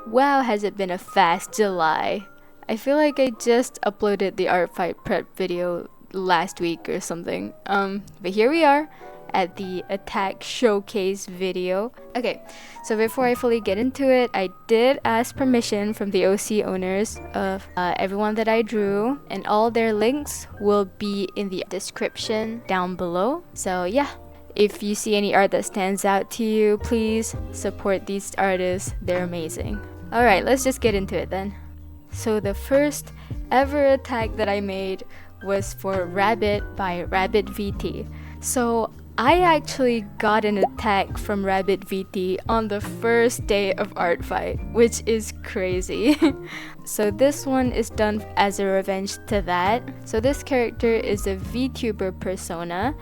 Wow, has it been a fast July. I feel like I just uploaded the art fight prep video last week or something. But here we are at the attack showcase video. Okay, so before I fully get into it, I did ask permission from the OC owners of everyone that I drew, and all their links will be in the description down below. So yeah, if you see any art that stands out to you, please support these artists. They're amazing. Alright, let's just get into it then. So the first ever attack that I made was for Rabbit by Rabbit VT. So I actually got an attack from Rabbit VT on the first day of Art Fight, which is crazy. So this one is done as a revenge to that. So this character is a VTuber persona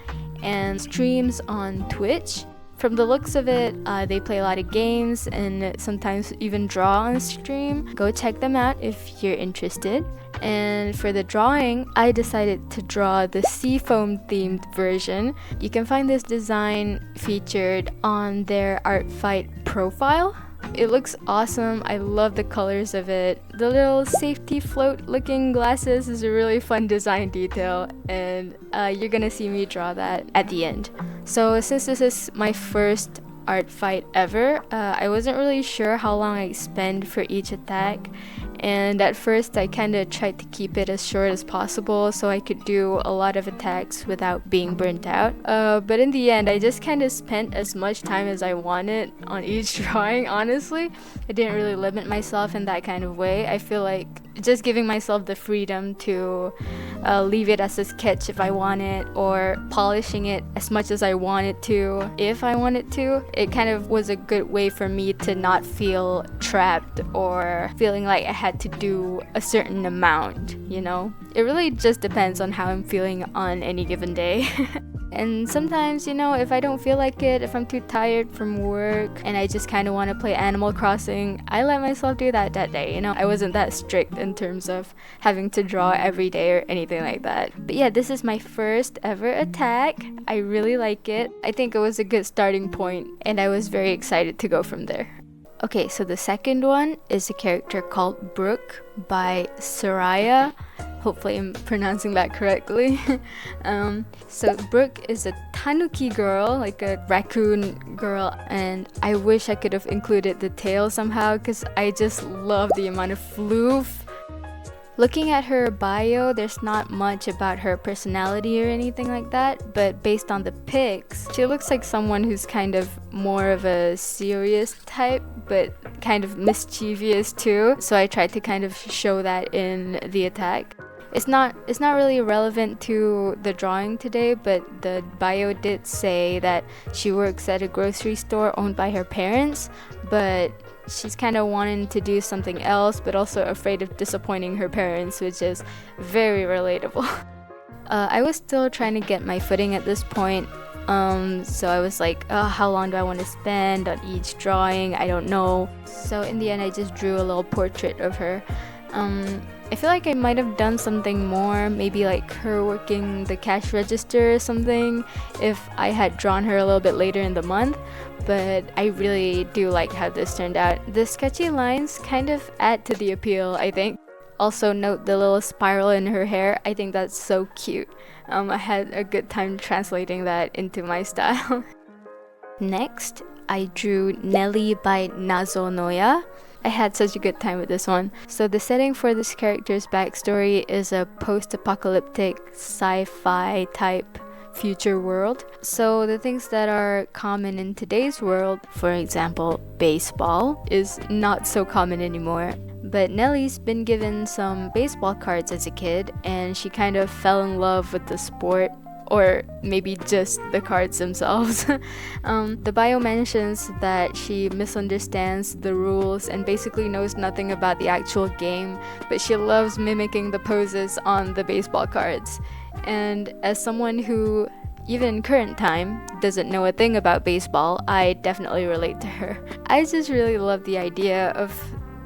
and streams on Twitch. From the looks of it, they play a lot of games and sometimes even draw on stream. Go check them out if you're interested. And for the drawing, I decided to draw the Siphon themed version. You can find this design featured on their Art Fight profile. It looks awesome. I love the colors of it. The little safety float looking glasses is a really fun design detail, and you're gonna see me draw that at the end. So since this is my first art fight ever, I wasn't really sure how long I'd spend for each attack, and at first I kind of tried to keep it as short as possible so I could do a lot of attacks without being burnt out. But in the end, I just kind of spent as much time as I wanted on each drawing, honestly. I didn't really limit myself in that kind of way. I feel like just giving myself the freedom to leave it as a sketch if I want it, or polishing it as much as I wanted to if I wanted to. It kind of was a good way for me to not feel trapped or feeling like I had to do a certain amount, you know? It really just depends on how I'm feeling on any given day. And sometimes, you know, if I don't feel like it, if I'm too tired from work and I just kind of want to play Animal Crossing, I let myself do that day, you know? I wasn't that strict in terms of having to draw every day or anything like that. But yeah, this is my first ever attack. I really like it. I think it was a good starting point and I was very excited to go from there. Okay, so the second one is a character called Brooke by Soraya. Hopefully I'm pronouncing that correctly. So Brooke is a tanuki girl, like a raccoon girl, and I wish I could have included the tail somehow because I just love the amount of floof. Looking at her bio, there's not much about her personality or anything like that, but based on the pics, she looks like someone who's kind of more of a serious type, but kind of mischievous too. So I tried to kind of show that in the attack. It's not really relevant to the drawing today, but the bio did say that she works at a grocery store owned by her parents, but she's kind of wanting to do something else, but also afraid of disappointing her parents, which is very relatable. I was still trying to get my footing at this point, so I was like, how long do I want to spend on each drawing? I don't know. So in the end, I just drew a little portrait of her. I feel like I might have done something more, maybe like her working the cash register or something, if I had drawn her a little bit later in the month, but I really do like how this turned out. The sketchy lines kind of add to the appeal, I think. Also note the little spiral in her hair. I think that's so cute. I had a good time translating that into my style. Next, I drew Nelly by Nazonoya. I had such a good time with this one. So the setting for this character's backstory is a post-apocalyptic sci-fi type future world. So the things that are common in today's world, for example, baseball, is not so common anymore. But Nelly's been given some baseball cards as a kid, and she kind of fell in love with the sport, or maybe just the cards themselves. The bio mentions that she misunderstands the rules and basically knows nothing about the actual game, but she loves mimicking the poses on the baseball cards. And as someone who, even in current time, doesn't know a thing about baseball, I definitely relate to her. I just really love the idea of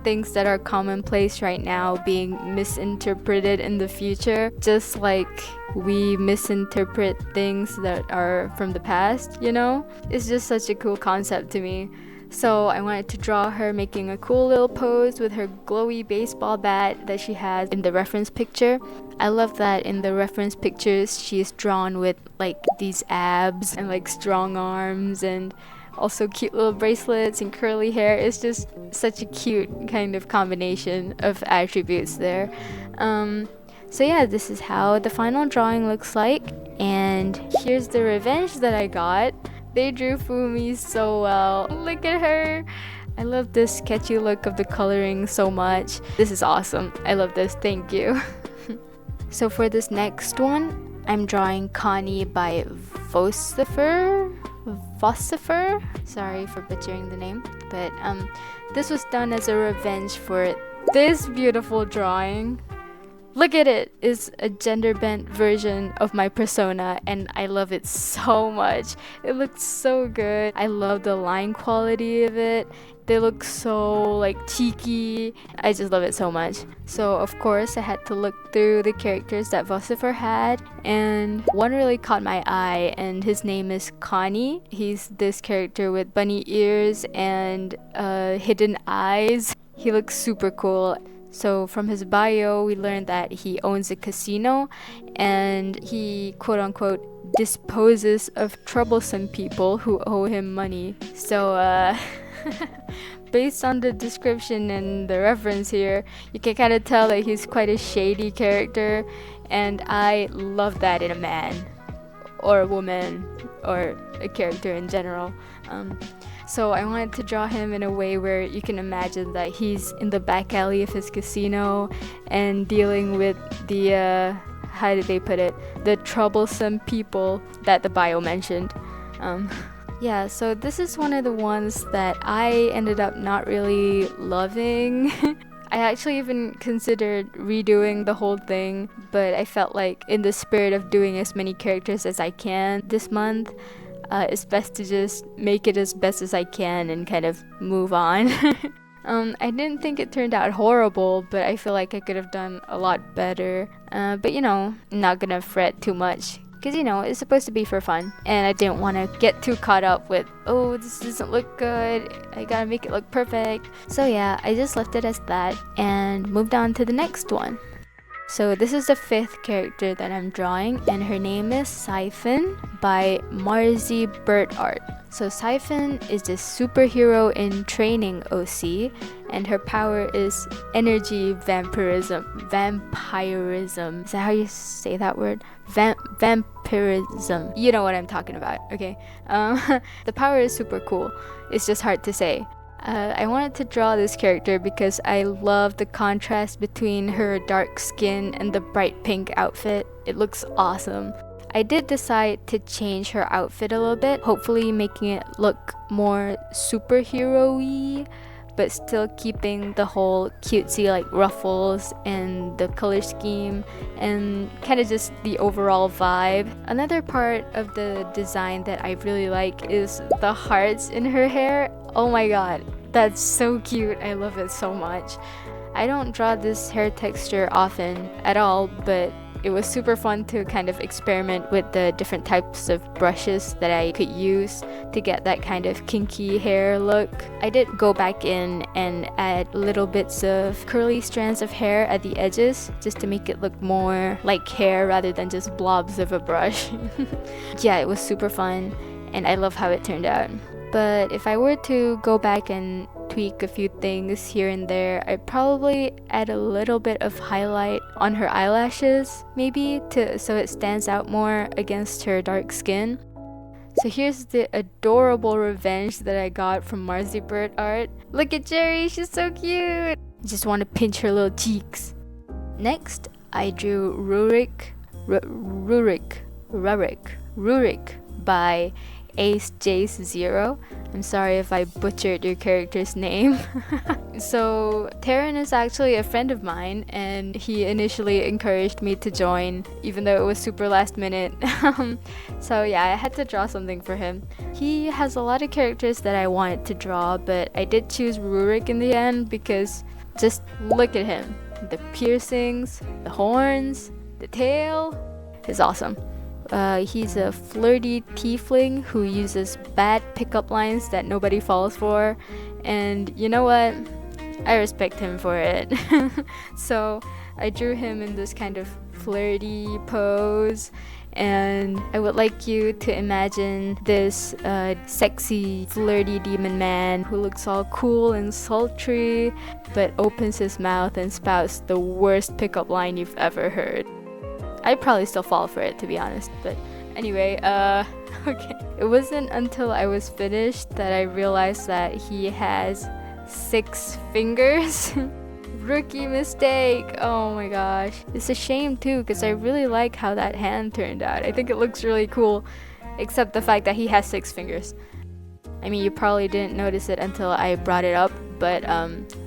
things that are commonplace right now being misinterpreted in the future, just like we misinterpret things that are from the past, you know? It's just such a cool concept to me. So I wanted to draw her making a cool little pose with her glowy baseball bat that she has in the reference picture. I love that in the reference pictures she's drawn with like these abs and like strong arms and also cute little bracelets and curly hair. It's just such a cute kind of combination of attributes there. So yeah, this is how the final drawing looks like, and here's the revenge that I got. They drew Fumi so well. Look at her. I love this sketchy look of the coloring so much. This is awesome. I love this. Thank you. So for this next one, I'm drawing Connie by Vocifer. Sorry for butchering the name, but this was done as a revenge for this beautiful drawing. Look at it! It's a gender bent version of my persona, and I love it so much. It looks so good. I love the line quality of it. They look so like cheeky. I just love it so much. So of course I had to look through the characters that Vocifer had, and one really caught my eye, and his name is Connie. He's this character with bunny ears and hidden eyes. He looks super cool. So from his bio, we learned that he owns a casino and he quote-unquote disposes of troublesome people who owe him money. So based on the description and the reference here, you can kind of tell that he's quite a shady character, and I love that in a man or a woman or a character in general. So I wanted to draw him in a way where you can imagine that he's in the back alley of his casino and dealing with the, how did they put it? The troublesome people that the bio mentioned. Yeah, so this is one of the ones that I ended up not really loving. I actually even considered redoing the whole thing, but I felt like in the spirit of doing as many characters as I can this month, it's best to just make it as best as I can and kind of move on. I didn't think it turned out horrible, but I feel like I could have done a lot better. But you know, I'm not gonna fret too much, because you know, it's supposed to be for fun. And I didn't want to get too caught up with, oh, this doesn't look good, I gotta make it look perfect. So yeah, I just left it as that and moved on to the next one. So this is the 5th character that I'm drawing, and her name is Siphon by Marzi Bird Art. So Siphon is this superhero in training OC, and her power is energy vampirism. Vampirism. Is that how you say that word? Vampirism. You know what I'm talking about, okay? The power is super cool. It's just hard to say. I wanted to draw this character because I love the contrast between her dark skin and the bright pink outfit. It looks awesome. I did decide to change her outfit a little bit, hopefully making it look more superhero-y, but still keeping the whole cutesy like ruffles and the color scheme and kind of just the overall vibe. Another part of the design that I really like is the hearts in her hair. Oh my god, that's so cute. I love it so much. I don't draw this hair texture often at all, but it was super fun to kind of experiment with the different types of brushes that I could use to get that kind of kinky hair look. I did go back in and add little bits of curly strands of hair at the edges just to make it look more like hair rather than just blobs of a brush. Yeah, it was super fun and I love how it turned out. But if I were to go back and tweak a few things here and there, I'd probably add a little bit of highlight on her eyelashes, maybe, so it stands out more against her dark skin. So here's the adorable revenge that I got from Marzi Bird Art. Look at Jerry, she's so cute! I just want to pinch her little cheeks. Next, I drew Ruric by Ace Jace 0. I'm sorry if I butchered your character's name. So Taryn is actually a friend of mine, and he initially encouraged me to join even though it was super last minute. So yeah, I had to draw something for him. He has a lot of characters that I wanted to draw, but I did choose Ruric in the end because just look at him. The piercings, the horns, the tail is awesome. He's a flirty tiefling who uses bad pickup lines that nobody falls for, and you know what? I respect him for it. So I drew him in this kind of flirty pose, and I would like you to imagine this sexy flirty demon man who looks all cool and sultry but opens his mouth and spouts the worst pickup line you've ever heard. I'd probably still fall for it, to be honest, but anyway, okay. It wasn't until I was finished that I realized that he has 6 fingers. Rookie mistake. Oh my gosh. It's a shame too, because I really like how that hand turned out. I think it looks really cool, except the fact that he has 6 fingers. I mean, you probably didn't notice it until I brought it up, but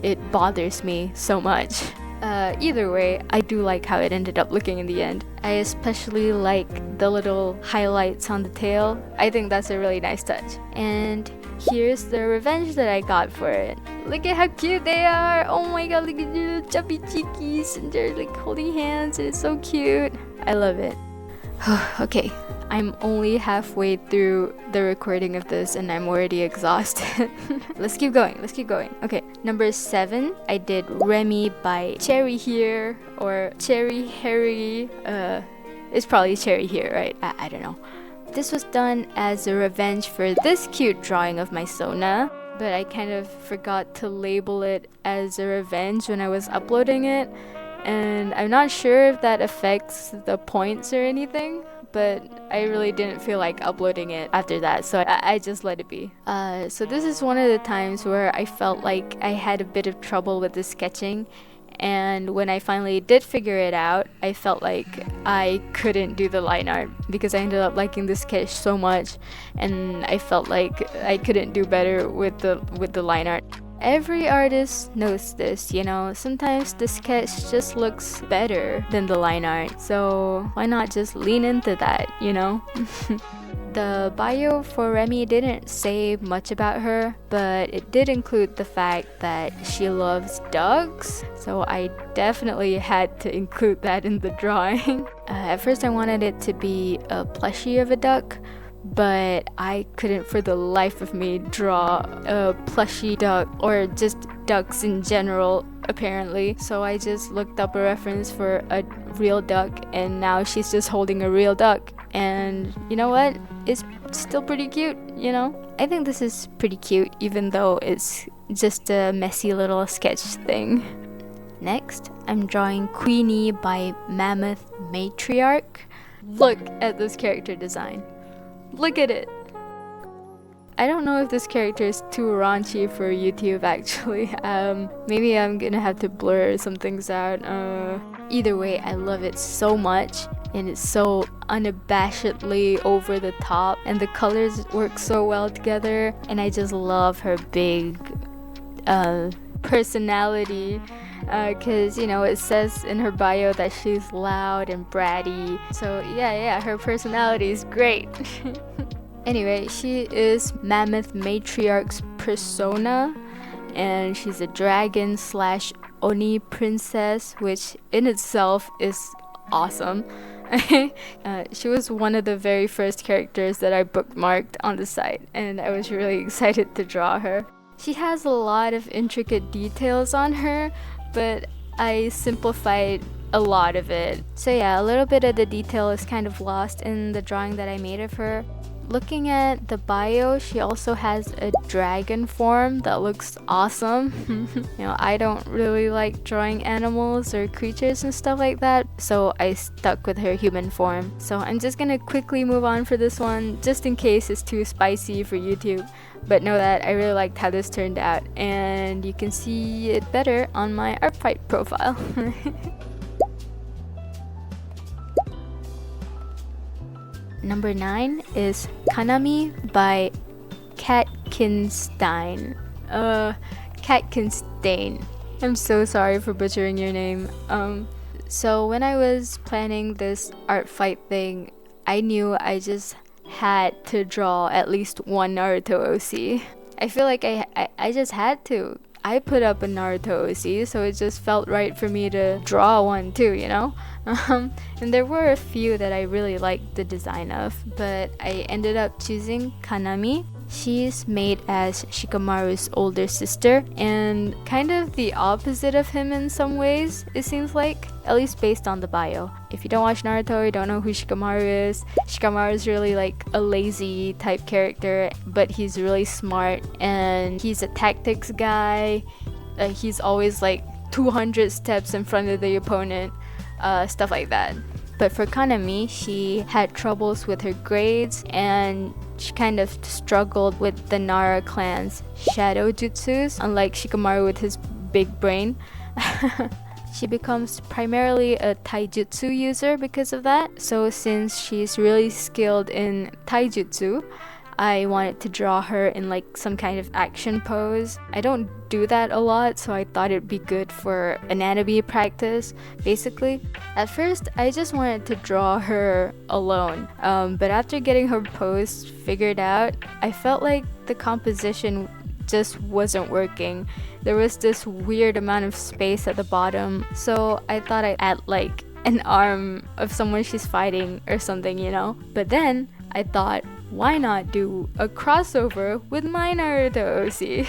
it bothers me so much. Either way, I do like how it ended up looking in the end. I especially like the little highlights on the tail. I think that's a really nice touch. And here's the revenge that I got for it. Look at how cute they are! Oh my god, look at their little chubby cheekies, and they're like holding hands, and it's so cute. I love it. Okay, I'm only halfway through the recording of this and I'm already exhausted. Let's keep going. Okay, number 7, I did Remy by Cherry Here, or Cherry Harry. It's probably Cherry Here, right? I don't know. This was done as a revenge for this cute drawing of my Sona, but I kind of forgot to label it as a revenge when I was uploading it, and I'm not sure if that affects the points or anything, but I really didn't feel like uploading it after that, so I just let it be. So this is one of the times where I felt like I had a bit of trouble with the sketching, and when I finally did figure it out, I felt like I couldn't do the line art because I ended up liking the sketch so much, and I felt like I couldn't do better with the line art. Every artist knows this, you know, sometimes the sketch just looks better than the line art, so why not just lean into that, you know? The bio for Remy didn't say much about her, but it did include the fact that she loves dogs, so I definitely had to include that in the drawing. At first I wanted it to be a plushie of a duck, but I couldn't for the life of me draw a plushie duck, or just ducks in general apparently, so I just looked up a reference for a real duck, and now she's just holding a real duck, and you know what, it's still pretty cute, you know. I think this is pretty cute even though it's just a messy little sketch thing. Next, I'm drawing Queenie by Mammoth Matriarch. Look at this character design. Look at it! I don't know if this character is too raunchy for YouTube actually. Maybe I'm gonna have to blur some things out. Either way, I love it so much, and it's so unabashedly over the top, and the colors work so well together, and I just love her big personality. Cause you know, it says in her bio that she's loud and bratty, so yeah, her personality is great. Anyway, she is Mammoth Matriarch's persona, and she's a dragon slash Oni princess, which in itself is awesome. She was one of the very first characters that I bookmarked on the site, and I was really excited to draw her. She has a lot of intricate details on her, but I simplified a lot of it. So yeah, a little bit of the detail is kind of lost in the drawing that I made of her. Looking at the bio, she also has a dragon form that looks awesome. You know, I don't really like drawing animals or creatures and stuff like that, so I stuck with her human form. So I'm just gonna quickly move on for this one, just in case it's too spicy for YouTube. But know that I really liked how this turned out, and you can see it better on my Artfight profile. Number 9 is Kanami by Katkinstein. Katkinstein. I'm so sorry for butchering your name. So when I was planning this art fight thing, I knew I just had to draw at least one Naruto OC. I feel like I just had to. I put up a Naruto OC, so it just felt right for me to draw one too, you know? And there were a few that I really liked the design of, but I ended up choosing Kanami. She's made as Shikamaru's older sister and kind of the opposite of him in some ways, it seems like, at least based on the bio. If you don't watch Naruto, you don't know who Shikamaru is. Shikamaru is really like a lazy type character, but he's really smart and he's a tactics guy. He's always like 200 steps in front of the opponent, stuff like that. But for Kanami, she had troubles with her grades and she kind of struggled with the Nara clan's shadow jutsus, unlike Shikamaru with his big brain. She becomes primarily a taijutsu user because of that. So since she's really skilled in taijutsu, I wanted to draw her in like some kind of action pose. I don't do that a lot, so I thought it'd be good for anatomy practice, basically. At first, I just wanted to draw her alone, but after getting her pose figured out, I felt like the composition just wasn't working. There was this weird amount of space at the bottom, so I thought I'd add like an arm of someone she's fighting or something, you know? But then I thought, why not do a crossover with my Naruto OC?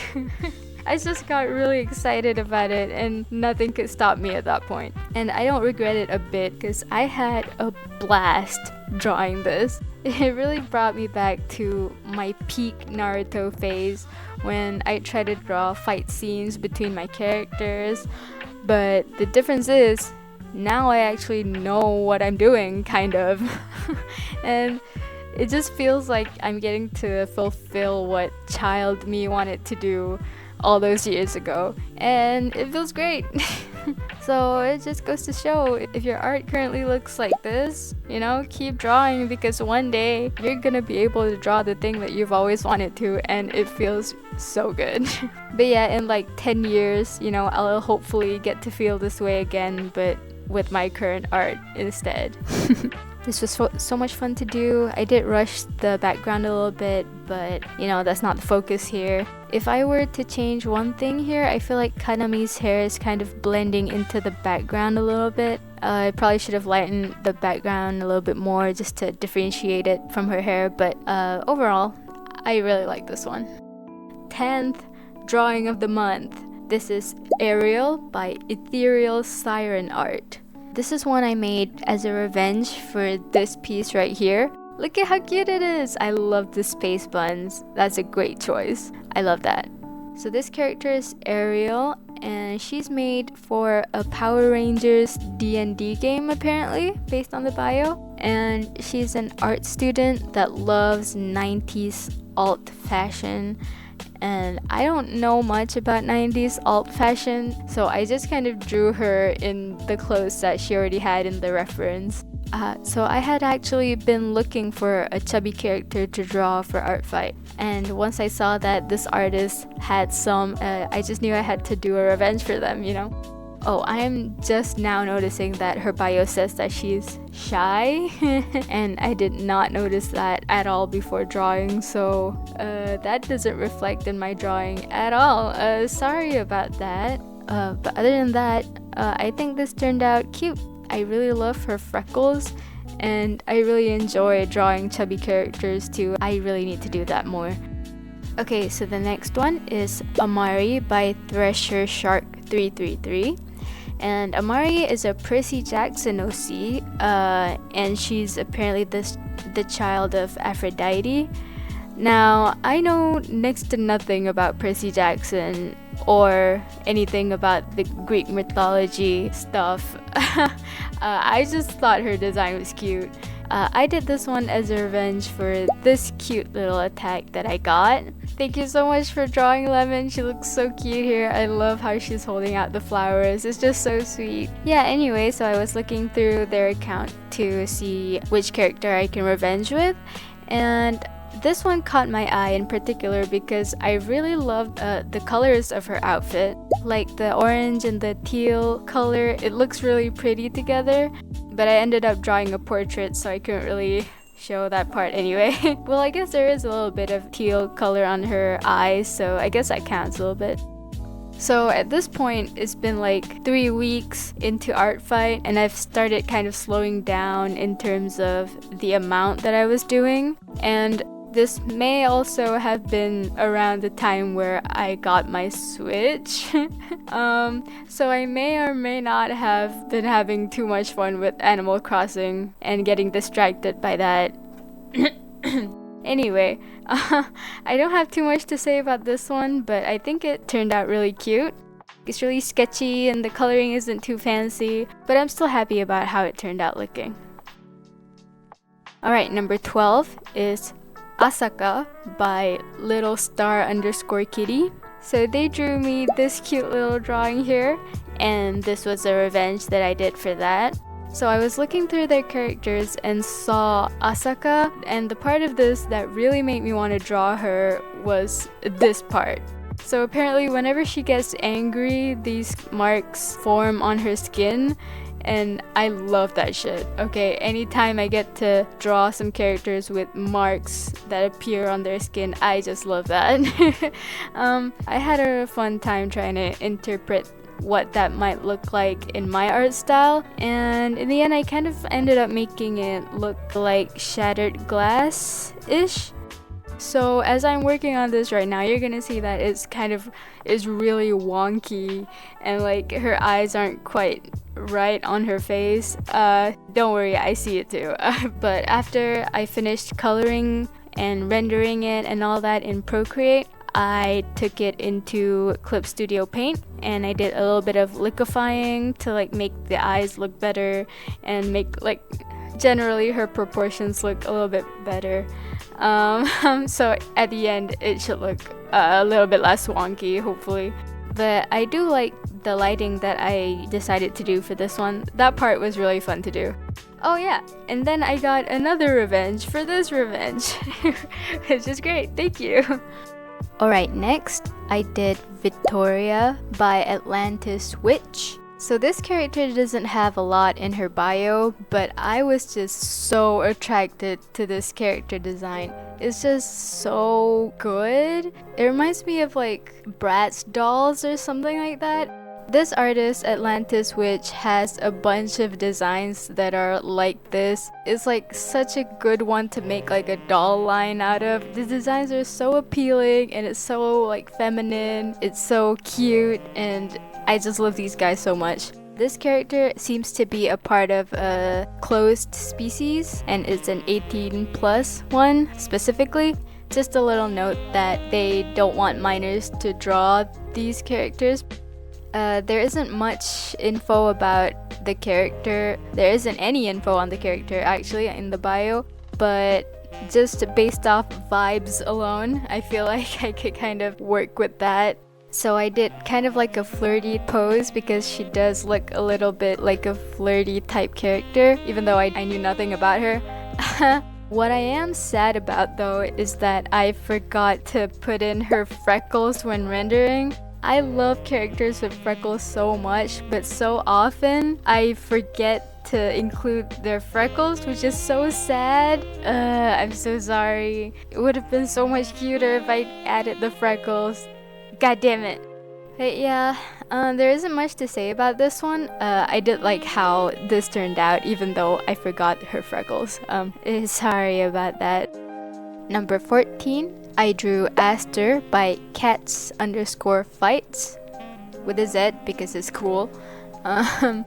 I just got really excited about it and nothing could stop me at that point. And I don't regret it a bit because I had a blast drawing this. It really brought me back to my peak Naruto phase when I tried to draw fight scenes between my characters. But the difference is, now I actually know what I'm doing, kind of. And it just feels like I'm getting to fulfill what child me wanted to do all those years ago, and it feels great. So it just goes to show, if your art currently looks like this, you know, keep drawing, because one day you're gonna be able to draw the thing that you've always wanted to, and it feels so good. But yeah, in like 10 years, you know, I'll hopefully get to feel this way again, but with my current art instead. This was so much fun to do. I did rush the background a little bit, but you know, that's not the focus here. If I were to change one thing here, I feel like Kanami's hair is kind of blending into the background a little bit. I probably should have lightened the background a little bit more just to differentiate it from her hair, but overall, I really like this one. 10th drawing of the month. This is Ariel by Ethereal Siren Art. This is one I made as a revenge for this piece right here. Look at how cute it is! I love the space buns. That's a great choice. I love that. So this character is Ariel, and she's made for a Power Rangers D&D game apparently, based on the bio. And she's an art student that loves 90s alt fashion. And I don't know much about 90s alt fashion, so I just kind of drew her in the clothes that she already had in the reference. So I had actually been looking for a chubby character to draw for Artfight, and once I saw that this artist had some, I just knew I had to do a revenge for them, you know? Oh, I'm just now noticing that her bio says that she's shy, and I did not notice that at all before drawing, so that doesn't reflect in my drawing at all. Sorry about that. But other than that, I think this turned out cute. I really love her freckles, and I really enjoy drawing chubby characters too. I really need to do that more. Okay, so the next one is Amari by Thresher Shark 333. And Amari is a Percy Jackson OC, and she's apparently the child of Aphrodite. Now, I know next to nothing about Percy Jackson or anything about the Greek mythology stuff. I just thought her design was cute. I did this one as a revenge for this cute little attack that I got. Thank you so much for drawing Lemon. She looks so cute here. I love how she's holding out the flowers. It's just so sweet. Yeah, anyway, so I was looking through their account to see which character I can revenge with, and this one caught my eye in particular because I really loved the colors of her outfit. Like the orange and the teal color, it looks really pretty together. But I ended up drawing a portrait, so I couldn't really show that part anyway. Well, I guess there is a little bit of teal color on her eyes, so I guess that counts a little bit. So at this point, it's been like 3 weeks into Artfight, and I've started kind of slowing down in terms of the amount that I was doing. And this may also have been around the time where I got my Switch. So I may or may not have been having too much fun with Animal Crossing and getting distracted by that. Anyway, I don't have too much to say about this one, but I think it turned out really cute. It's really sketchy and the coloring isn't too fancy, but I'm still happy about how it turned out looking. Alright, number 12 is Asaka by Little Star _ Kitty. So they drew me this cute little drawing here, and this was a revenge that I did for that. So I was looking through their characters and saw Asaka, and the part of this that really made me want to draw her was this part. So apparently whenever she gets angry, these marks form on her skin, and I love that shit. Okay, anytime I get to draw some characters with marks that appear on their skin, I just love that. I had a fun time trying to interpret what that might look like in my art style, and in the end I kind of ended up making it look like shattered glass-ish. So as I'm working on this right now, you're gonna see that it's really wonky, and like her eyes aren't quite right on her face. Don't worry, I see it too. But after I finished coloring and rendering it and all that in Procreate, I took it into Clip Studio Paint and I did a little bit of liquefying to like make the eyes look better and make like generally her proportions look a little bit better. So at the end it should look a little bit less wonky, hopefully. But I do like the lighting that I decided to do for this one. That part was really fun to do. Oh yeah, and then I got another revenge for this revenge, which is great, thank you. Alright, next I did Victoria by Atlantis Witch. So this character doesn't have a lot in her bio, but I was just so attracted to this character design. It's just so good. It reminds me of like Bratz dolls or something like that. This artist, Atlantis Witch, has a bunch of designs that are like this. It's like such a good one to make like a doll line out of. The designs are so appealing and it's so like feminine. It's so cute and I just love these guys so much. This character seems to be a part of a closed species and it's an 18+ one specifically. Just a little note that they don't want minors to draw these characters. There isn't much info about the character. There isn't any info on the character actually in the bio, but just based off vibes alone, I feel like I could kind of work with that. So I did kind of like a flirty pose because she does look a little bit like a flirty type character, even though I knew nothing about her. What I am sad about though is that I forgot to put in her freckles when rendering. I love characters with freckles so much, but so often I forget to include their freckles, which is so sad. I'm so sorry. It would have been so much cuter if I added the freckles. God damn it. But yeah, there isn't much to say about this one. I did like how this turned out, even though I forgot her freckles. Sorry about that. Number 14. I drew Aster by Cats _ Fights with a Z because it's cool.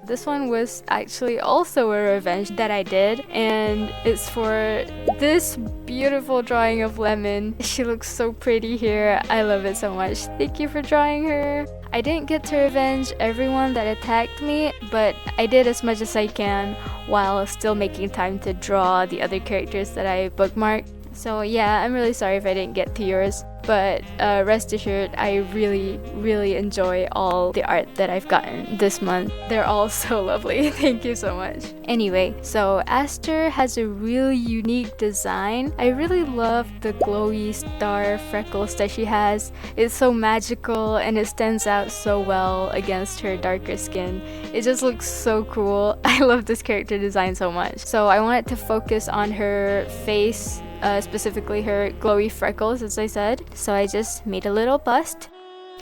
This one was actually also a revenge that I did, and it's for this beautiful drawing of Lemon. She looks so pretty here. I love it so much. Thank you for drawing her. I didn't get to revenge everyone that attacked me, but I did as much as I can while still making time to draw the other characters that I bookmarked. So yeah, I'm really sorry if I didn't get to yours, but rest assured, I really enjoy all the art that I've gotten this month. They're all so lovely. Thank you so much. Anyway, so Aster has a really unique design. I really love the glowy star freckles that she has. It's so magical and it stands out so well against her darker skin. It just looks so cool. I love this character design so much. So I wanted to focus on her face, specifically her glowy freckles, as I said. So I just made a little bust.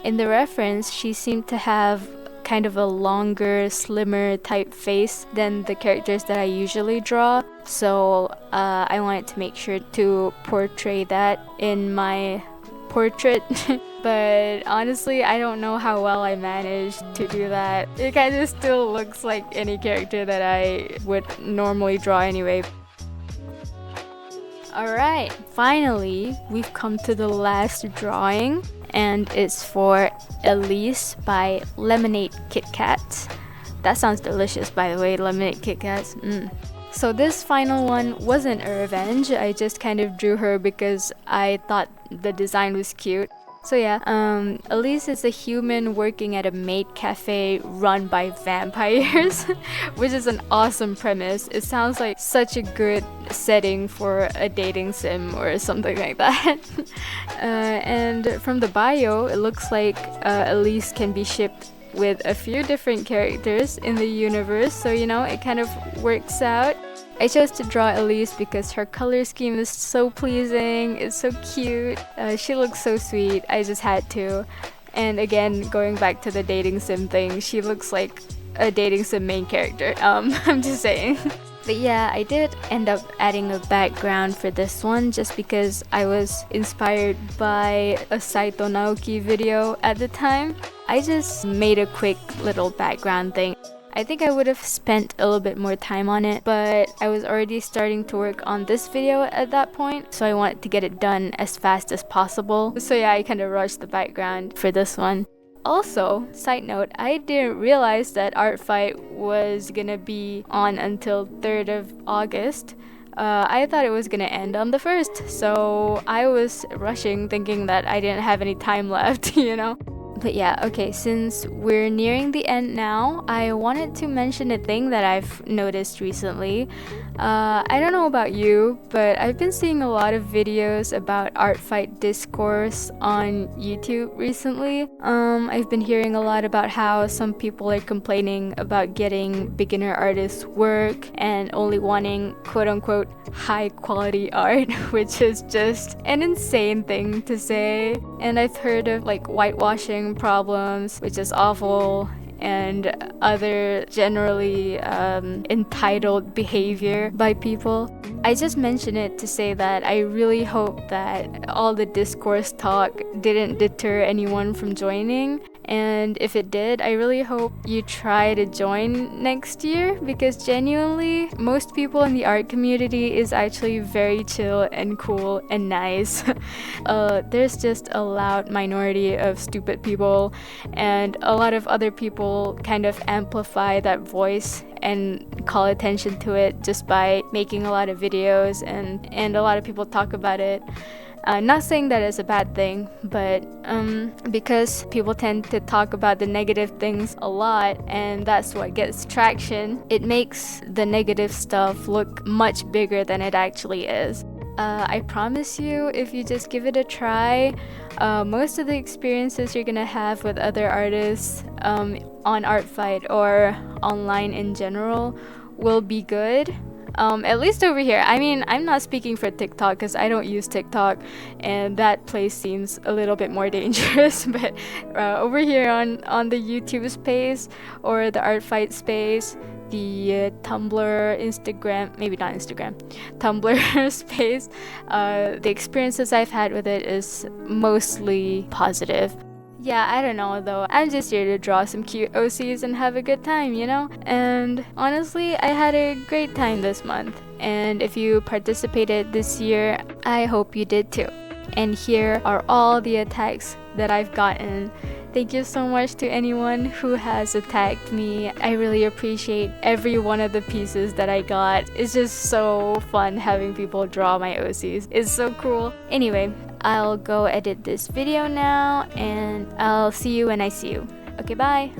In the reference, she seemed to have kind of a longer, slimmer type face than the characters that I usually draw. So I wanted to make sure to portray that in my portrait. But honestly, I don't know how well I managed to do that. It kind of still looks like any character that I would normally draw anyway. Alright, finally, we've come to the last drawing, and it's for Elise by Lemonade Kit Kats. That sounds delicious, by the way, Lemonade Kit Kats. So this final one wasn't a revenge. I just kind of drew her because I thought the design was cute. So yeah, Elise is a human working at a maid cafe run by vampires, which is an awesome premise. It sounds like such a good setting for a dating sim or something like that. And from the bio, it looks like Elise can be shipped with a few different characters in the universe, so you know, it kind of works out. I chose to draw Elise because her color scheme is so pleasing, it's so cute, she looks so sweet, I just had to. And again, going back to the dating sim thing, she looks like a dating sim main character, I'm just saying. But yeah, I did end up adding a background for this one just because I was inspired by a Saito Naoki video at the time. I just made a quick little background thing. I think I would have spent a little bit more time on it, but I was already starting to work on this video at that point, so I wanted to get it done as fast as possible. So yeah, I kind of rushed the background for this one. Also, side note, I didn't realize that Artfight was gonna be on until 3rd of August. I thought it was gonna end on the 1st, so I was rushing thinking that I didn't have any time left, you know? But yeah, okay, since we're nearing the end now, I wanted to mention a thing that I've noticed recently. I don't know about you, but I've been seeing a lot of videos about Artfight discourse on YouTube recently. I've been hearing a lot about how some people are complaining about getting beginner artists work and only wanting quote-unquote high quality art, which is just an insane thing to say. And I've heard of like whitewashing problems, which is awful, and other generally entitled behavior by people. I just mention it to say that I really hope that all the discourse talk didn't deter anyone from joining. And if it did, I really hope you try to join next year, because genuinely, most people in the art community is actually very chill and cool and nice. There's just a loud minority of stupid people, and a lot of other people kind of amplify that voice and call attention to it just by making a lot of videos, and a lot of people talk about it. Not saying that it's a bad thing, but because people tend to talk about the negative things a lot, and that's what gets traction, it makes the negative stuff look much bigger than it actually is. I promise you, if you just give it a try, most of the experiences you're gonna have with other artists on Artfight or online in general will be good. At least over here. I mean, I'm not speaking for TikTok because I don't use TikTok, and that place seems a little bit more dangerous. But over here on the YouTube space or the Artfight space, the Tumblr, Instagram, maybe not Instagram, Tumblr space, the experiences I've had with it is mostly positive. Yeah, I don't know though. I'm just here to draw some cute OCs and have a good time, you know? And honestly, I had a great time this month. And if you participated this year, I hope you did too. And here are all the attacks that I've gotten. Thank you so much to anyone who has attacked me. I really appreciate every one of the pieces that I got. It's just so fun having people draw my OCs. It's so cool. Anyway, I'll go edit this video now, and I'll see you when I see you. Okay, bye!